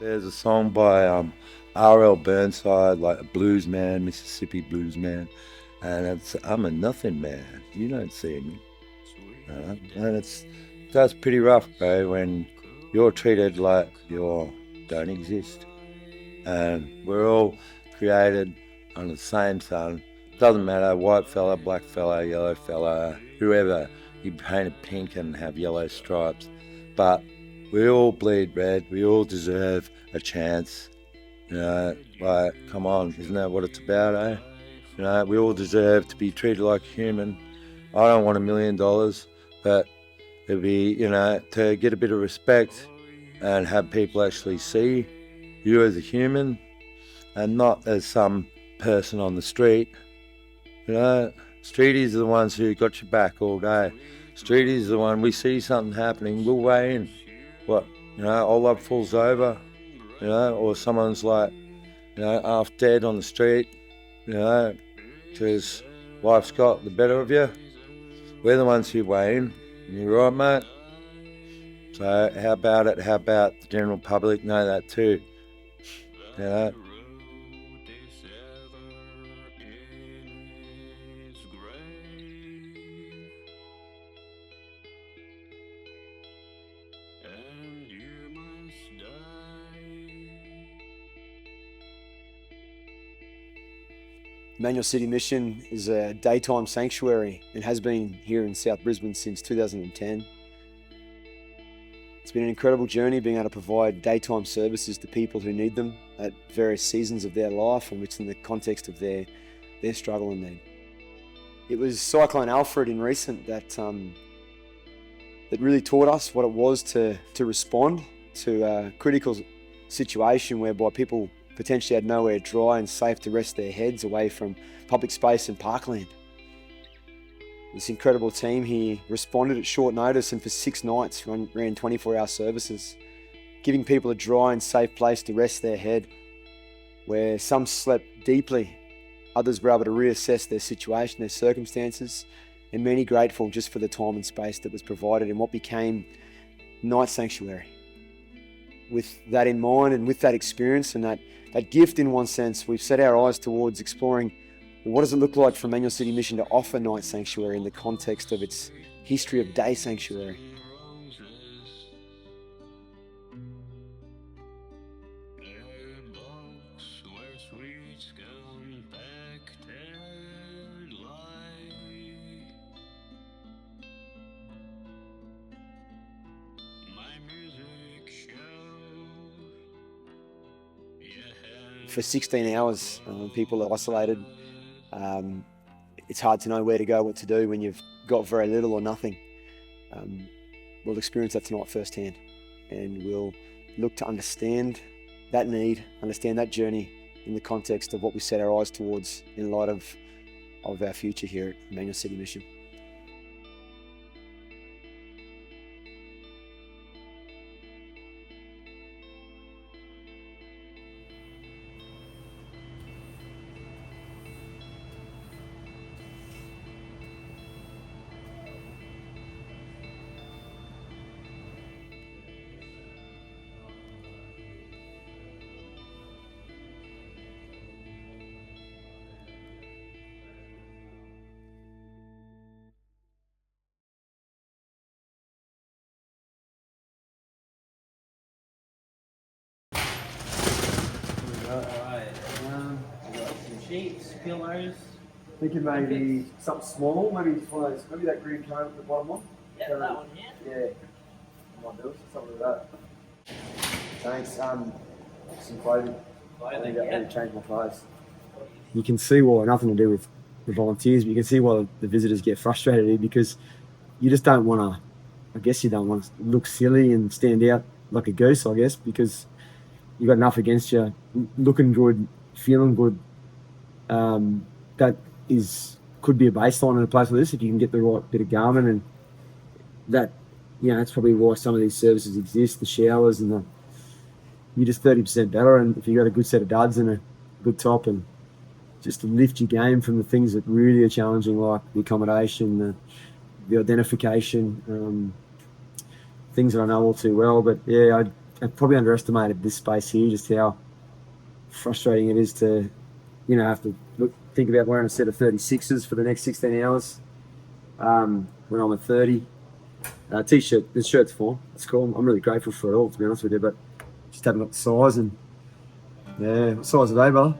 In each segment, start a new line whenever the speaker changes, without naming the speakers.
There's a song by R.L. Burnside, like a blues man, Mississippi blues man, and it's "I'm a nothing man. You don't see me," and that's pretty rough, bro. When you're treated like you don't exist, and we're all created under the same sun. Doesn't matter, white fella, black fella, yellow fella, whoever. You paint it pink and have yellow stripes, but we all bleed red. We all deserve a chance. Like, come on, isn't that what it's about, eh? We all deserve to be treated like a human. I don't want $1 million, but it'd be, to get a bit of respect and have people actually see you as a human and not as some person on the street. Streeties are the ones who got your back all day. Streeties are the one, we see something happening, we'll weigh in. What, all love falls over, or someone's like, half dead on the street, because life's got the better of you. We're the ones who weigh in. You right, mate? So how about it? How about the general public know that too?
Emmanuel City Mission is a daytime sanctuary and has been here in South Brisbane since 2010. It's been an incredible journey being able to provide daytime services to people who need them at various seasons of their life and within the context of their struggle and need. It was Cyclone Alfred in recent that really taught us what it was to respond to a critical situation whereby people potentially had nowhere dry and safe to rest their heads away from public space and parkland. This incredible team here responded at short notice and for 6 nights ran 24-hour services, giving people a dry and safe place to rest their head, where some slept deeply, others were able to reassess their situation, their circumstances, and many grateful just for the time and space that was provided in what became Night Sanctuary. With that in mind and with that experience and that gift in one sense, we've set our eyes towards exploring what does it look like for Emmanuel City Mission to offer Night Sanctuary in the context of its history of Day Sanctuary. For 16 hours, people are isolated. It's hard to know where to go, what to do when you've got very little or nothing. We'll experience that tonight firsthand, and we'll look to understand that need, understand that journey in the context of what we set our eyes towards in light of our future here at Emmanuel City Mission.
Alright, we got some sheets, pillows.
Thinking maybe something small, maybe just one of those, maybe that green cone at the bottom one.
Yeah, that one here.
Yeah, I might do it, something like that. Thanks. Some clothing. I need to change my clothes. You can see why, nothing to do with the volunteers, but you can see why the visitors get frustrated here, because you just don't want to, I guess you don't want to look silly and stand out like a goose, I guess, because you've got enough against you, looking good, feeling good. That could be a baseline in a place like this if you can get the right bit of garment, and that, that's probably why some of these services exist, the showers and you're just 30% better, and if you got a good set of duds and a good top, and just to lift your game from the things that really are challenging, like the accommodation, the identification, things that I know all too well. But yeah, I've probably underestimated this space here, just how frustrating it is to, have to think about wearing a set of 36s for the next 16 hours when I'm at 30. T-shirt, this shirt's fine. It's cool. I'm really grateful for it all, to be honest with you, but just haven't got the size. And yeah, what size are they, brother?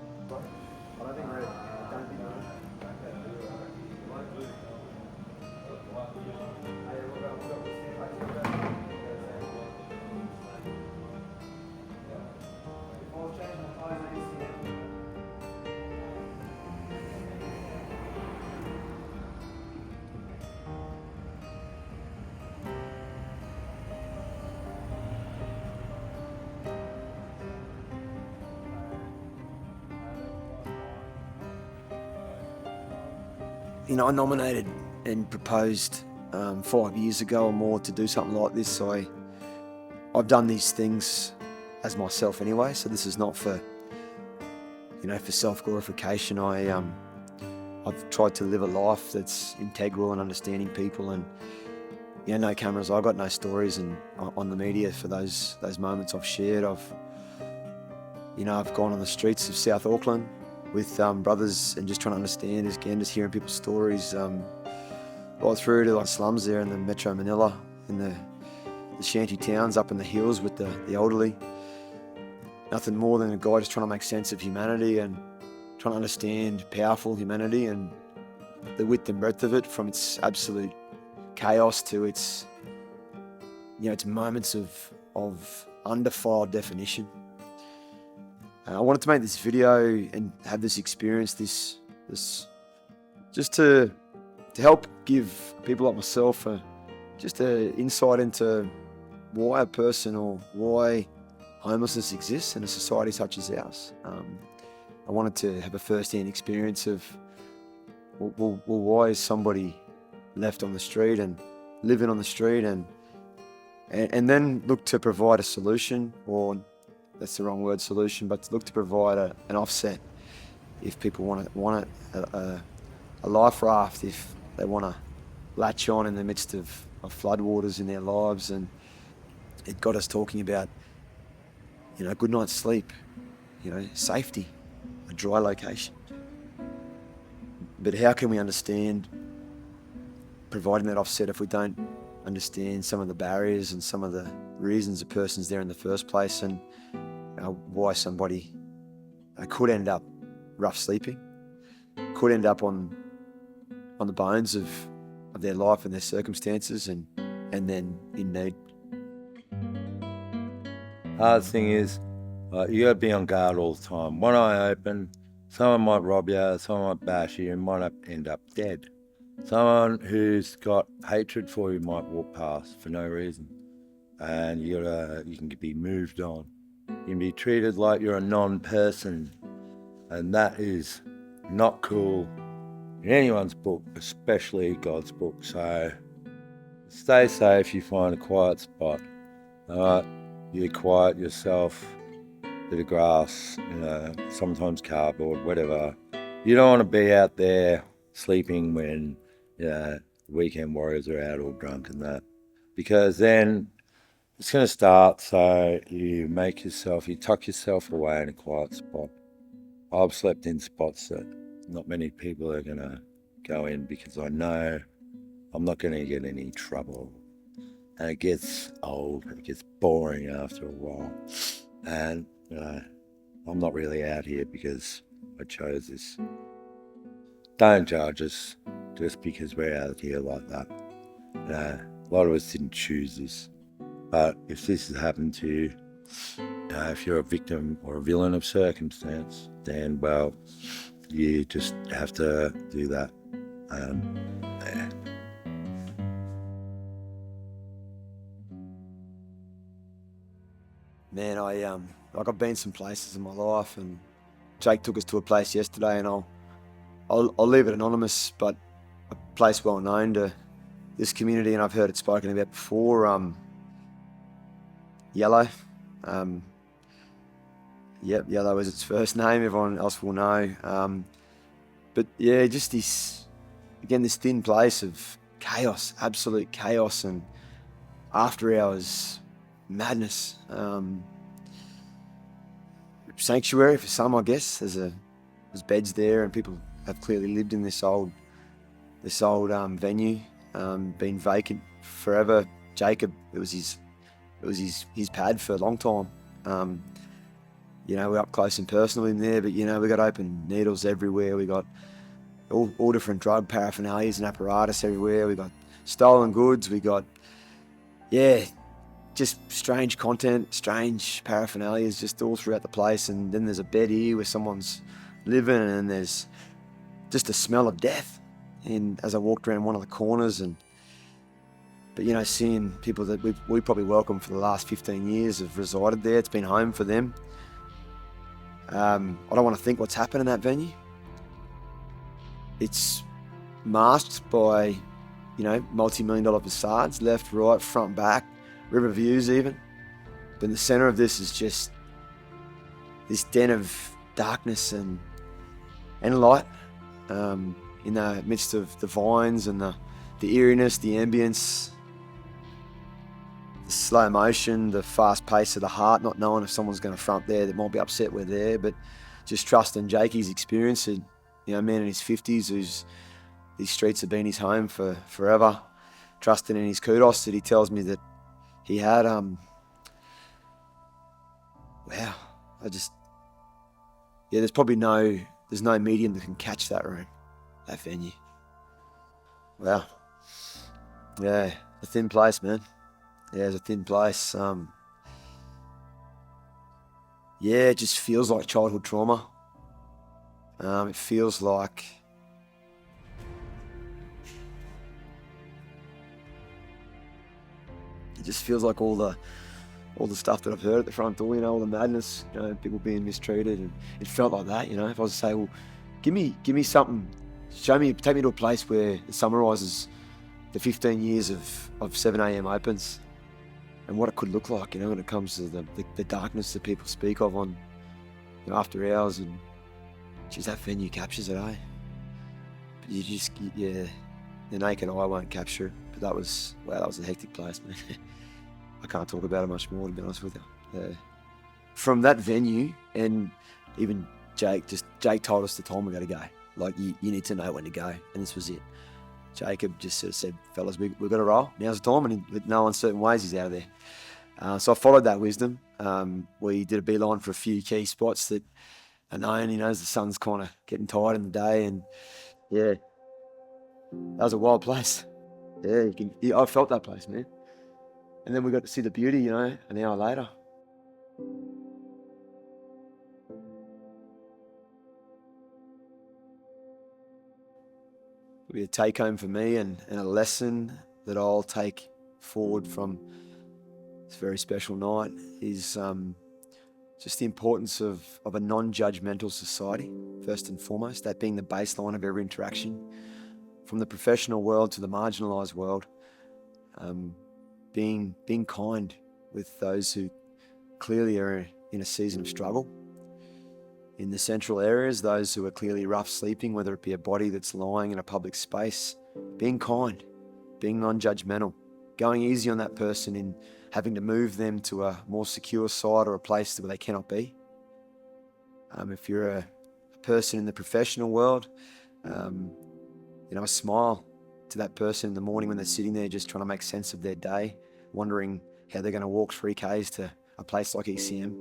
I nominated and proposed 5 years ago or more to do something like this. So I've done these things as myself anyway. So this is not for, for self-glorification. I've tried to live a life that's integral and understanding people, and no cameras. I got no stories and on the media for those moments I've shared. I've gone on the streets of South Auckland with brothers and just trying to understand, just hearing people's stories, right through to the slums there in the Metro Manila, in the shanty towns up in the hills with the elderly. Nothing more than a guy just trying to make sense of humanity and trying to understand powerful humanity and the width and breadth of it, from its absolute chaos to its moments of undefiled definition. I wanted to make this video and have this experience, this just to help give people like myself just an insight into why a person or why homelessness exists in a society such as ours. I wanted to have a first-hand experience of, well, why is somebody left on the street and living on the street, and then look to provide a solution, or that's the wrong word, solution, but to look to provide an offset if people want a life raft, if they want to latch on in the midst of floodwaters in their lives. And it got us talking about, a good night's sleep, safety, a dry location. But how can we understand providing that offset if we don't understand some of the barriers and some of the reasons a person's there in the first place, and why somebody could end up rough sleeping, could end up on the bones of their life and their circumstances, and then in need.
Hard thing is, you gotta be on guard all the time. One eye open, someone might rob you, someone might bash you, and might end up dead. Someone who's got hatred for you might walk past for no reason, and you can be moved on. You can be treated like you're a non-person, and that is not cool in anyone's book, especially God's book. So stay safe. You find a quiet spot. You quiet yourself, bit of grass, sometimes cardboard, whatever. You don't want to be out there sleeping when weekend warriors are out all drunk and that, because then it's going to start. So you tuck yourself away in a quiet spot. I've slept in spots that not many people are going to go in, because I know I'm not going to get any trouble. And it gets old, it gets boring after a while. And I'm not really out here because I chose this. Don't judge us just because we're out here like that. A lot of us didn't choose this. But if this has happened to you, if you're a victim or a villain of circumstance, then, well, you just have to do that.
Man, I've been some places in my life, and Jake took us to a place yesterday, and I'll leave it anonymous, but a place well known to this community, and I've heard it spoken about before. Yellow. Yellow is its first name. Everyone else will know. But yeah, just this thin place of chaos, absolute chaos, and after hours madness. Sanctuary for some, I guess. There's beds there, and people have clearly lived in this old venue, been vacant forever. Jacob, it was his pad for a long time. We're up close and personal in there, but we got open needles everywhere. We got all different drug paraphernalias and apparatus everywhere. We got stolen goods. We got, just strange content, strange paraphernalias just all throughout the place. And then there's a bed here where someone's living, and there's just a smell of death. And as I walked around one of the corners, but seeing people that we probably welcomed for the last 15 years have resided there, it's been home for them. I don't want to think what's happened in that venue. It's masked by, multi-million-dollar facades, left, right, front, back, river views even. But in the center of this is just this den of darkness and light, in the midst of the vines and the eeriness, the ambience, the slow motion, the fast pace of the heart, not knowing if someone's going to front there that might be upset we're there, but just trusting Jakey's experience, and a man in his 50s who's these streets have been his home for forever, trusting in his kudos that he tells me that he had. There's no medium that can catch that room, that venue. Wow. Yeah, a thin place, man. Yeah, it's a thin place. It just feels like childhood trauma. It feels like all the stuff that I've heard at the front door, all the madness, people being mistreated, and it felt like that, If I was to say, well, give me something, take me to a place where it summarises the 15 years of 7 a.m. opens and what it could look like, when it comes to the darkness that people speak of on after hours, and geez, that venue captures it, eh? But the naked eye won't capture it. But that was a hectic place, man. I can't talk about it much more, to be honest with you. Yeah. From that venue, and even Jake told us the time we got to go. Like, you need to know when to go, and this was it. Jacob just sort of said, fellas, we've got to roll. Now's the time, and with no uncertain ways, he's out of there. So I followed that wisdom. We did a beeline for a few key spots that are known, as the sun's kind of getting tired in the day, and that was a wild place. I felt that place, man. And then we got to see the beauty, an hour later. It'll be a take home for me, and a lesson that I'll take forward from this very special night is just the importance of a non-judgmental society, first and foremost, that being the baseline of every interaction, from the professional world to the marginalised world. Being kind with those who clearly are in a season of struggle. In the central areas, those who are clearly rough sleeping, whether it be a body that's lying in a public space, being kind, being non-judgmental, going easy on that person in having to move them to a more secure site or a place where they cannot be. If you're a person in the professional world, a smile to that person in the morning when they're sitting there just trying to make sense of their day, wondering how they're going to walk 3Ks to a place like ECM.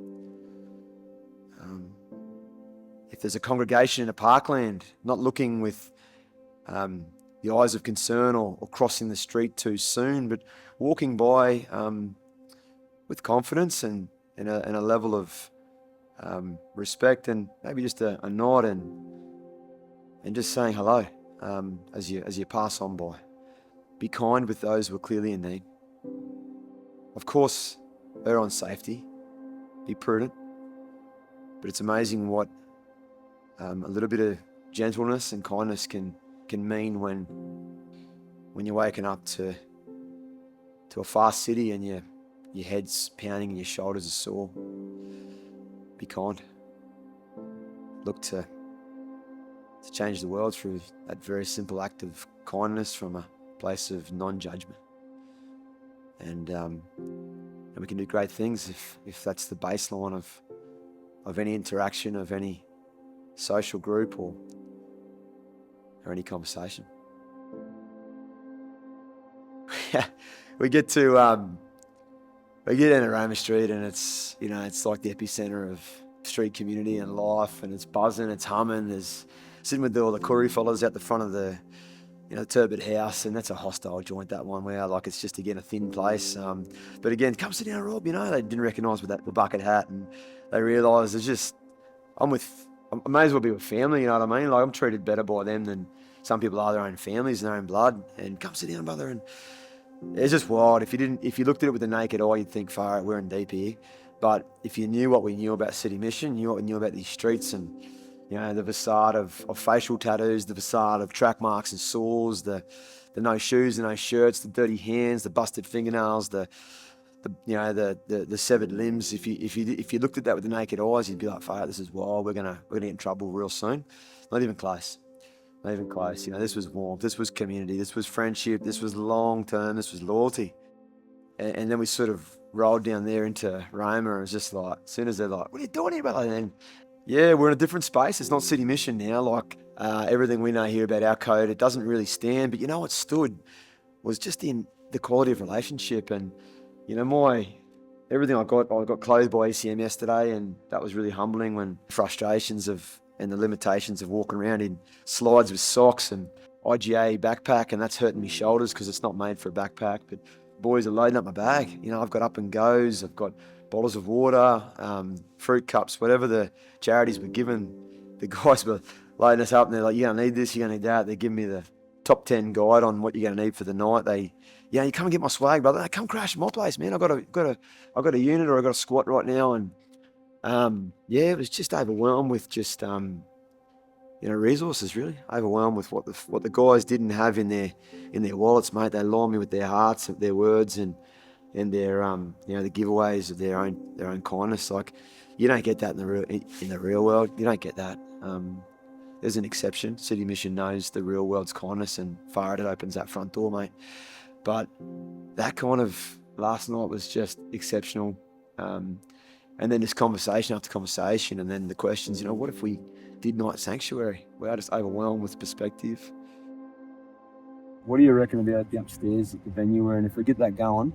If there's a congregation in a parkland, not looking with the eyes of concern or crossing the street too soon, but walking by with confidence and a level of respect, and maybe just a nod and just saying hello as you pass on by. Be kind with those who are clearly in need. Of course, err on safety. Be prudent. But it's amazing what a little bit of gentleness and kindness can mean when you're waking up to a fast city and your head's pounding and your shoulders are sore. Be kind. Look to change the world through that very simple act of kindness from a place of non-judgment. And And we can do great things if that's the baseline of any interaction, of any social group or any conversation. we get into Roma Street, and it's, you know, it's like the epicenter of street community and life, and it's buzzing, it's humming. There's sitting with all the Koori fellas out the front of the, you know, Turbot House, and that's a hostile joint, that one, where like it's just again a thin place. But again, come sit down, Rob. You know, they didn't recognise with the bucket hat, and they realised it's just I may as well be with family. You know what I mean? Like, I'm treated better by them than some people are their own families and their own blood. And come sit down, brother. And it's just wild. If you looked at it with the naked eye, you'd think, far out, we're in deep here. But if you knew what we knew about City Mission, knew what we knew about these streets, and you know, the facade of facial tattoos, the facade of track marks and sores, the no shoes and no shirts, the dirty hands, the busted fingernails, the severed limbs. If you looked at that with the naked eyes, you'd be like, "Fire, this is wild. We're gonna get in trouble real soon." Not even close. Not even close. You know, this was warmth. This was community. This was friendship. This was long term. This was loyalty. And then we sort of rolled down there into Roma, and it was just like, as soon as they're like, "What are you doing here, brother?" And yeah, we're in a different space. It's not City Mission now. Like everything we know here about our code, it doesn't really stand. But you know what stood was just in the quality of relationship. And you know, everything I got clothed by ECM yesterday, and that was really humbling. When frustrations and the limitations of walking around in slides with socks and IGA backpack, and that's hurting my shoulders because it's not made for a backpack. But boys are loading up my bag. You know, I've got up and goes. I've got bottles of water, fruit cups, whatever the charities were given. The guys were loading us up, and they're like, "You're gonna need this. You're gonna need that." They're giving me the top 10 guide on what you're gonna need for the night. You come and get my swag, brother. Hey, come crash at my place, man. I got a unit, or I got a squat right now, and it was just overwhelmed with just resources, really overwhelmed with what the guys didn't have in their wallets, mate. They lined me with their hearts, their words, and their the giveaways of their own kindness. Like, you don't get that in the real world. You don't get that. There's an exception. City Mission knows the real world's kindness, and far it opens that front door, mate. But that kind of last night was just exceptional. And then this conversation after conversation, and then the questions, you know, what if we did night sanctuary? We're just overwhelmed with perspective.
What do you reckon about the upstairs at the venue? And if we get that going,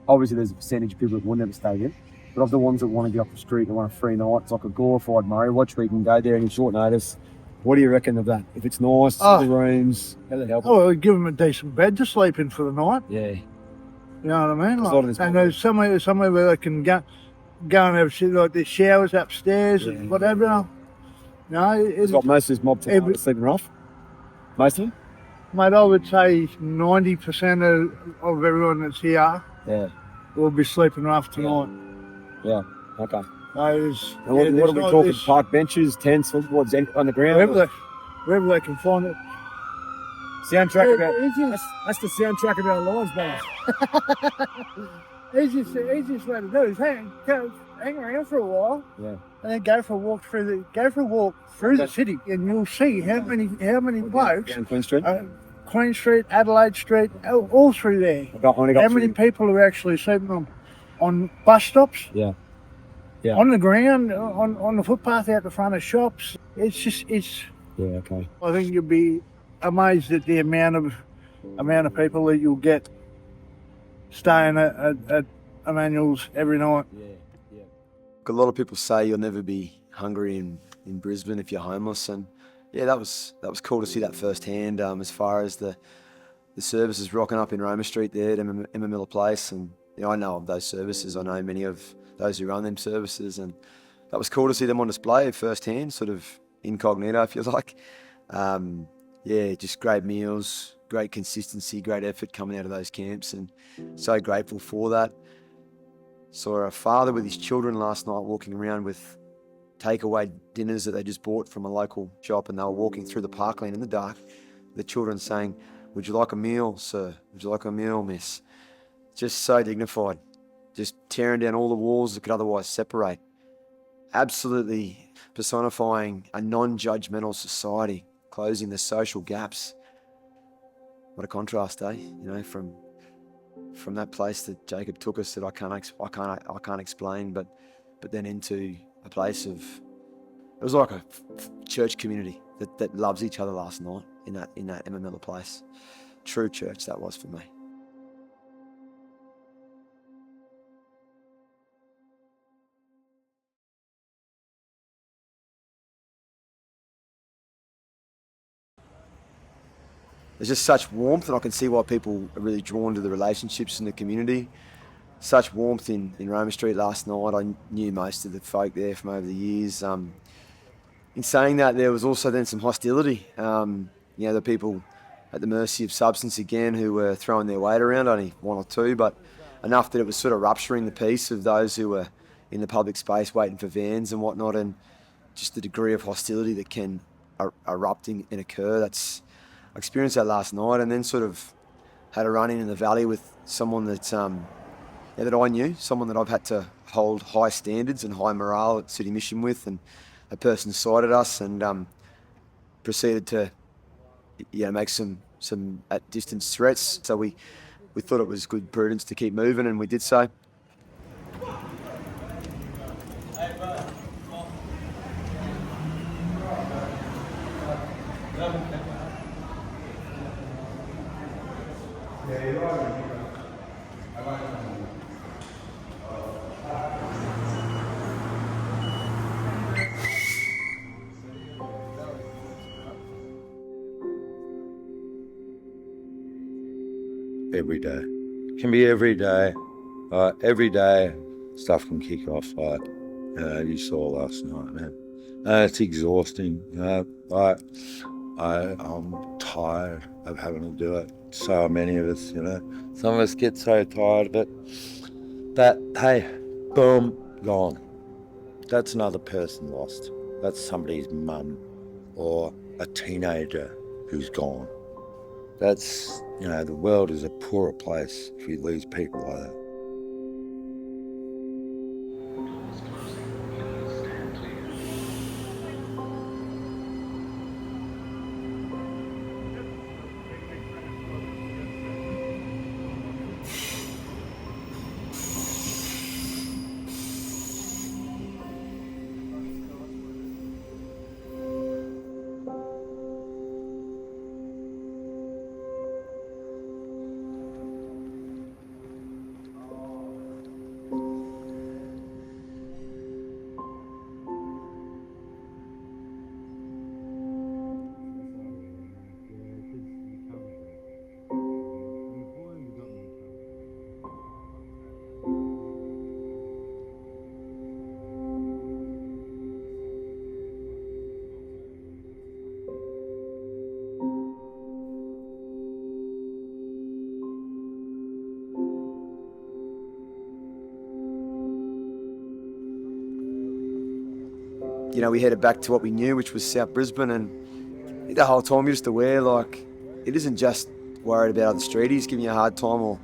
obviously there's a percentage of people that will never stay here. But of the ones that want to get off the street and want a free night, it's like a glorified Murray Watch where you can go there in short notice. What do you reckon of that? If it's nice, the rooms, how does it help?
Oh, give them a decent bed to sleep in for the night.
Yeah.
You know what I mean?
And
there's somewhere where they can go and have shit like the showers upstairs and whatever. You know,
it's got most of this mob town sleeping rough. Most of them?
Mate, I would say 90% of everyone that's here will be sleeping rough tonight.
Yeah. Okay.
What
are we talking? Park benches, tents, footboards on the ground?
Wherever they can find it.
Soundtrack that's the soundtrack of our lives, boys.
Easiest way to do is hang around for a while, and then go for a walk through the city, and you'll see how many blokes.
Down Queen Street.
Queen Street, Adelaide Street, all through there. How many people are actually sleeping on bus stops?
Yeah.
On the ground, on the footpath out the front of shops. It's.
Yeah. Okay.
I think you'll be amazed at the amount of people that you'll get staying at Emmanuel's every night.
Yeah. A lot of people say you'll never be hungry in Brisbane if you're homeless, and that was cool to see that firsthand. As far as the services rocking up in Roma Street there at Emma Miller Place, and I know of those services. I know many of those who run them services, and that was cool to see them on display firsthand, sort of incognito, if you like. Just great meals, great consistency, great effort coming out of those camps, and so grateful for that. Saw a father with his children last night walking around with takeaway dinners that they just bought from a local shop, and they were walking through the parkland in the dark, the children saying, "Would you like a meal, sir? Would you like a meal, miss?" Just so dignified, just tearing down all the walls that could otherwise separate. Absolutely personifying a non-judgmental society, closing the social gaps. What a contrast, eh? You know, from from that place that Jacob took us that I can't explain, but then into a place of, it was like a church community that loves each other last night in that Emma Miller place. True church that was for me. There's just such warmth, and I can see why people are really drawn to the relationships in the community. Such warmth in Roma Street last night. I knew most of the folk there from over the years. In saying that, there was also then some hostility. The people at the mercy of substance again who were throwing their weight around, only one or two, but enough that it was sort of rupturing the peace of those who were in the public space waiting for vans and whatnot, and just the degree of hostility that can erupt and occur. I experienced that last night, and then sort of had a run in the valley with someone that I knew, someone that I've had to hold high standards and high morale at City Mission with, and a person sighted us and proceeded to make some at distance threats. So we thought it was good prudence to keep moving, and we did so.
Every day. It can be every day. Every day stuff can kick off like you saw last night, man. It's exhausting. I'm tired of having to do it. So many of us, some of us get so tired of it that, hey, boom, gone. That's another person lost. That's somebody's mum or a teenager who's gone. That's, the world is a poorer place if we lose people like that.
We headed back to what we knew, which was South Brisbane, and the whole time you're just aware, it isn't just worried about other streeties giving you a hard time or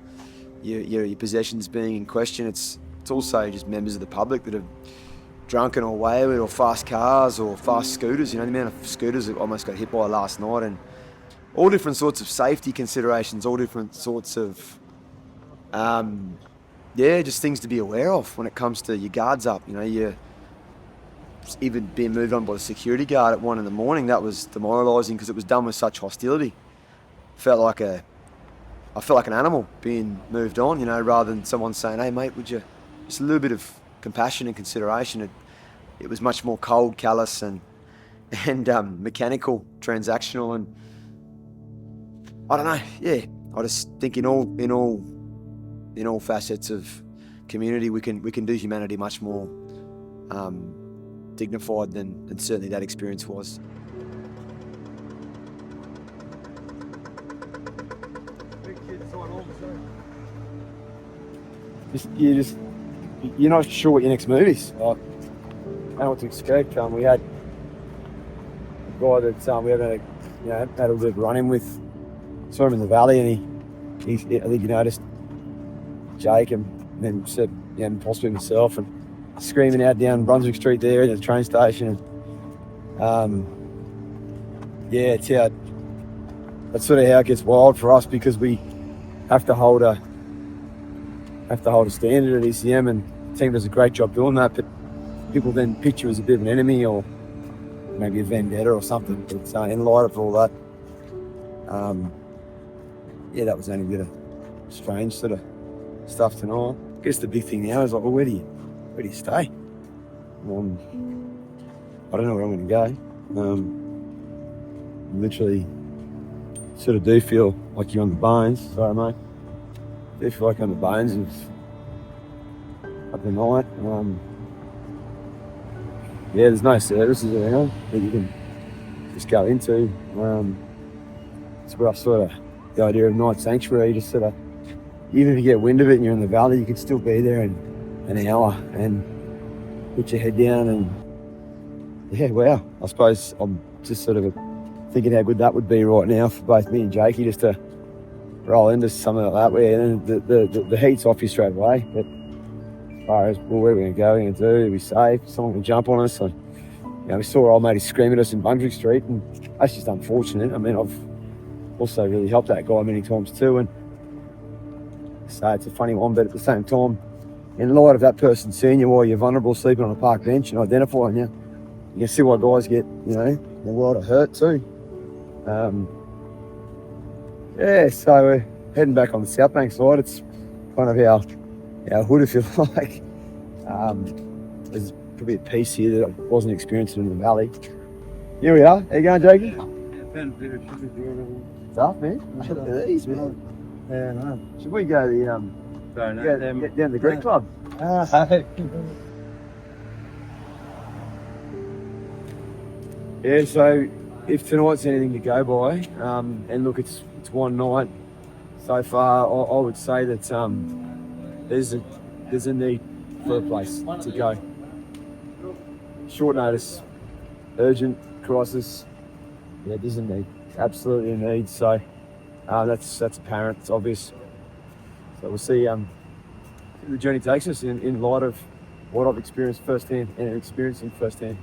your possessions being in question. It's also just members of the public that have drunken or wayward, or fast cars or fast scooters. The amount of scooters that almost got hit by last night, and all different sorts of safety considerations, all different sorts of just things to be aware of when it comes to your guards up. You're even being moved on by the security guard at 1 a.m, that was demoralising because it was done with such hostility. I felt like an animal being moved on, rather than someone saying, "Hey mate, would you," just a little bit of compassion and consideration. It was much more cold, callous and mechanical, transactional, and I don't know, I just think in all facets of community we can do humanity much more dignified than certainly that experience was.
You're not sure what your next move is. I don't know what to expect. We had a guy that we had had a little bit of run-in with. Saw him in the valley, and I think he noticed Jake, and then said, possibly himself, and screaming out down Brunswick Street there at the train station. That's sort of how it gets wild for us, because we have to hold a have to hold a standard at ECM, and the team does a great job doing that, but people then picture you as a bit of an enemy or maybe a vendetta or something. But in light of all that, yeah, that was only a bit of strange sort of stuff tonight. I guess the big thing now is like, well, where do you stay? I don't know where I'm going to go. Literally, sort of do feel like you're on the bones. Sorry, mate. Do feel like I'm on the bones of the night. Yeah, there's no services around that you can just go into. It's where I've sort of the idea of night sanctuary, just sort of, even if you get wind of it and you're in the valley, you can still be there in an hour and put your head down and yeah, wow. I suppose I'm just sort of thinking how good that would be right now for both me and Jakey just to roll into something like that where the heat's off you straight away. But as far as, well, where are we going to go, what are we going to do, are we safe, someone can jump on us. And, you know, we saw our old matey scream at us in Bunbury Street, and that's just unfortunate. I mean, I've also really helped that guy many times too, and so it's a funny one, but at the same time, in light of that person seeing you while you're vulnerable sleeping on a park bench and identifying you, you can see why guys get, you know, a world of hurt too. Yeah, so we're heading back on the South Bank side. It's kind of our hood, if you like. There's probably a piece here that I wasn't experiencing in the valley. Here we are. How you going, Jakey? Tough, man. Look at these, man.
Yeah, no.
Should we go to the get down to the Greek Club? Yeah, so if tonight's anything to go by, and look, it's one night so far, I would say that there's a need for a place to go. Short notice, urgent crisis. Yeah, there's a need, absolutely a need. So that's apparent, it's obvious. So we'll see the journey takes us in light of what I've experienced firsthand and experiencing firsthand.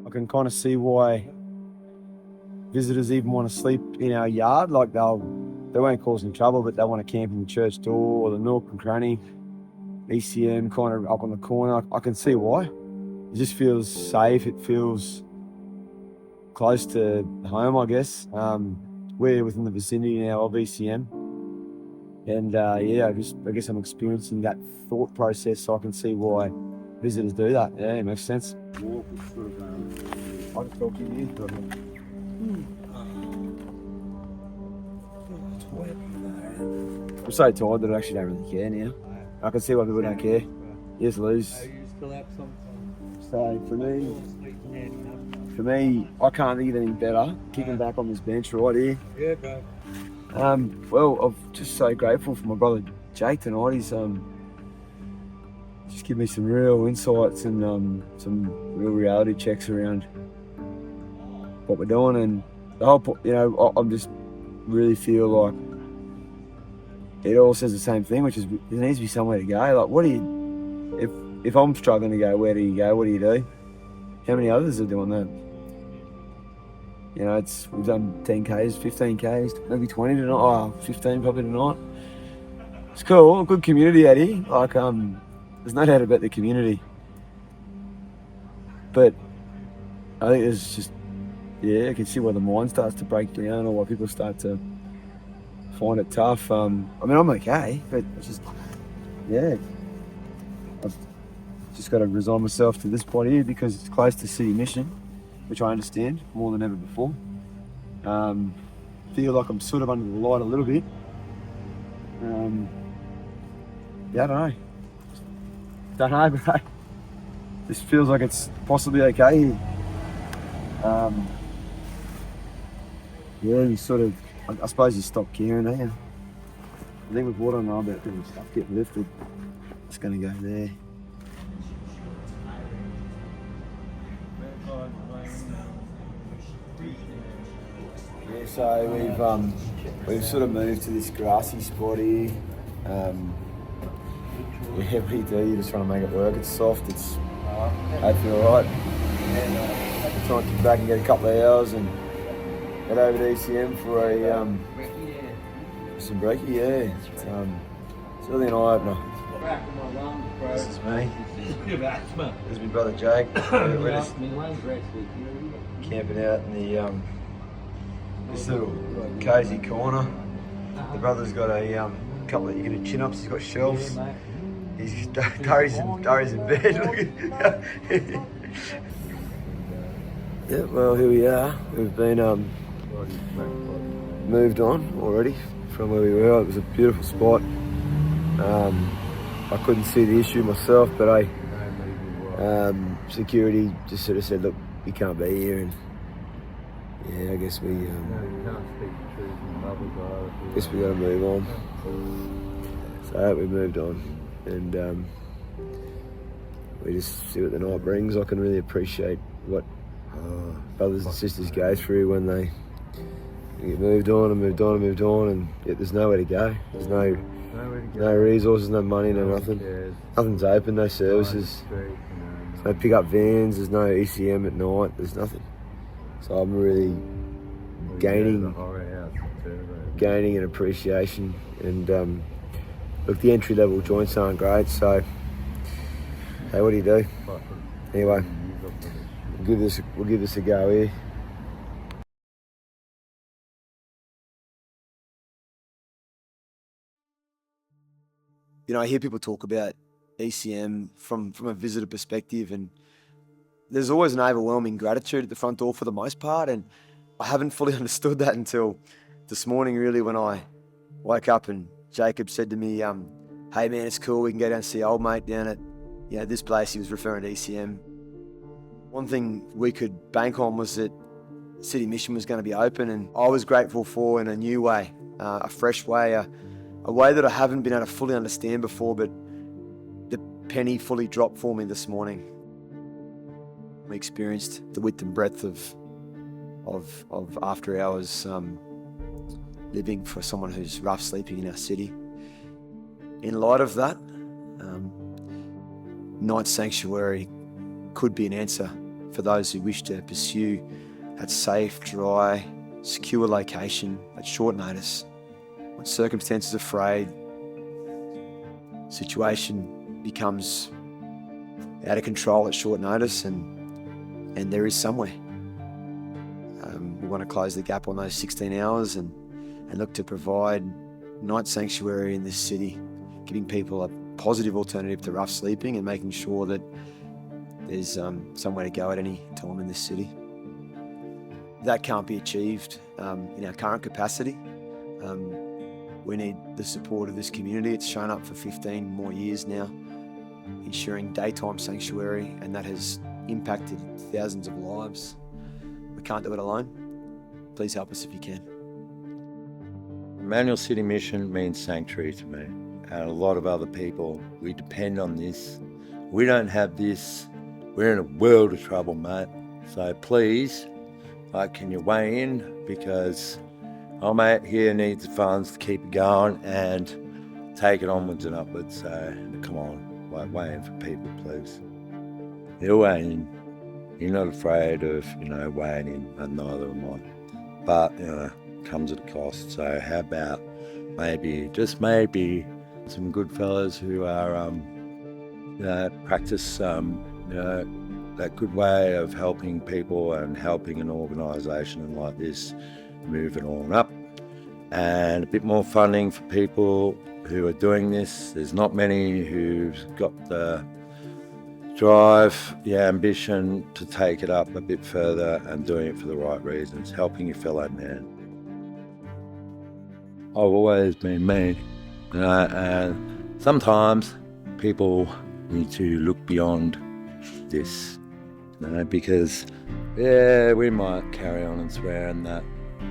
I can kind of see why visitors even want to sleep in our yard. Like they won't cause any trouble, but they want to camp in the church door or the nook and cranny, ECM kind of up on the corner. I can see why. It just feels safe. It feels close to home, I guess. We're within the vicinity now of ECM. And yeah, I guess I'm experiencing that thought process, so I can see why visitors do that. Yeah, it makes sense.
I can talk to you.
I'm so tired that I actually don't really care now. I can see why people don't care. You just lose. So for me, I can't think of anything better. Kicking back on this bench right here.
Yeah, bro.
Well, I'm just so grateful for my brother Jake tonight. He's just given me some real insights and some real reality checks around what we're doing, and the whole, you know, I'm just really feel like it all says the same thing, which is there needs to be somewhere to go. Like, what do you, if I'm struggling to go, where do you go? What do you do? How many others are doing that? You know, we've done 10Ks, 15Ks, maybe 20 tonight. Oh, 15 probably tonight. It's cool, good community out here. Like, there's no doubt about the community. But I think there's just, yeah, I can see why the mind starts to break down or why people start to find it tough. I mean, I'm okay, but it's just, yeah. I've just got to resign myself to this point here because it's close to City Mission, which I understand more than ever before. Feel like I'm sort of under the light a little bit. Yeah, I don't know, but this feels like it's possibly okay here. Yeah, you sort of, I suppose you stop caring, eh? I think with what I know about different stuff getting lifted, it's going to go there. Yeah, so we've sort of moved to this grassy spot here. Yeah, what do? You're just trying to make it work. It's soft, it's
Hopefully all right. And try and kick back and get a couple of hours and head over to ECM for a some brekkie. Yeah, it's really an eye opener. This is me. This is my brother Jake. We're just camping out in the this little cosy corner. The brother's got a couple of, you get a chin ups. He's got shelves. He's Dari's in bed. Yeah, well, here we are. We've been moved on already from where we were. It was a beautiful spot. I couldn't see the issue myself, but security just sort of said, "Look, you can't be here." And yeah, I guess we got to move on. So we moved on, and we just see what the night brings. I can really appreciate what brothers and sisters go through when they get moved on and moved on and moved on, and yet there's nowhere to go. There's no resources, no money, no nothing. Nothing's open, no services. There's no pick-up vans, there's no ECM at night, there's nothing. So I'm really gaining an appreciation. And look, the entry-level joints aren't great, so hey, what do you do? Anyway, we'll give this a go here. You know, I hear people talk about ECM from a visitor perspective, and there's always an overwhelming gratitude at the front door for the most part, and I haven't fully understood that until this morning, really, when I woke up and Jacob said to me, hey man, it's cool, we can go down and see old mate down at this place. He was referring to ECM. One thing we could bank on was that City Mission was going to be open, and I was grateful for, in a new way, a fresh way, a way that I haven't been able to fully understand before, but the penny fully dropped for me this morning. We experienced the width and breadth of after hours living for someone who's rough sleeping in our city. In light of that, night sanctuary could be an answer for those who wish to pursue that safe, dry, secure location at short notice. When circumstances are frayed, situation becomes out of control at short notice, and there is somewhere. We want to close the gap on those 16 hours and look to provide night sanctuary in this city, giving people a positive alternative to rough sleeping and making sure that there's somewhere to go at any time in this city. That can't be achieved in our current capacity. We need the support of this community. It's shown up for 15 more years now, ensuring daytime sanctuary, and that has impacted thousands of lives. We can't do it alone. Please help us if you can.
Emmanuel City Mission means sanctuary to me, and a lot of other people. We depend on this. We don't have this. We're in a world of trouble, mate. So please, can you weigh in? Because our mate here needs the funds to keep it going and take it onwards and upwards. So come on, weigh in for people, please. You're weighing in. You're not afraid of, weighing in, and neither am I. But, comes at a cost. So how about just maybe, some good fellas who are, practice, that good way of helping people and helping an organisation like this move it on up, and a bit more funding for people who are doing this. There's not many who've got the drive, the ambition to take it up a bit further and doing it for the right reasons, helping your fellow man. I've always been me, and sometimes people need to look beyond this, because we might carry on and swear and that,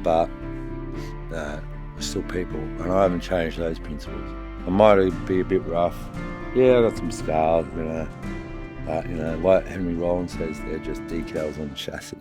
but we're still people, and I haven't changed those principles. I might be a bit rough. Yeah, I got some scars, but like Henry Rollins says, they're just decals on the chassis.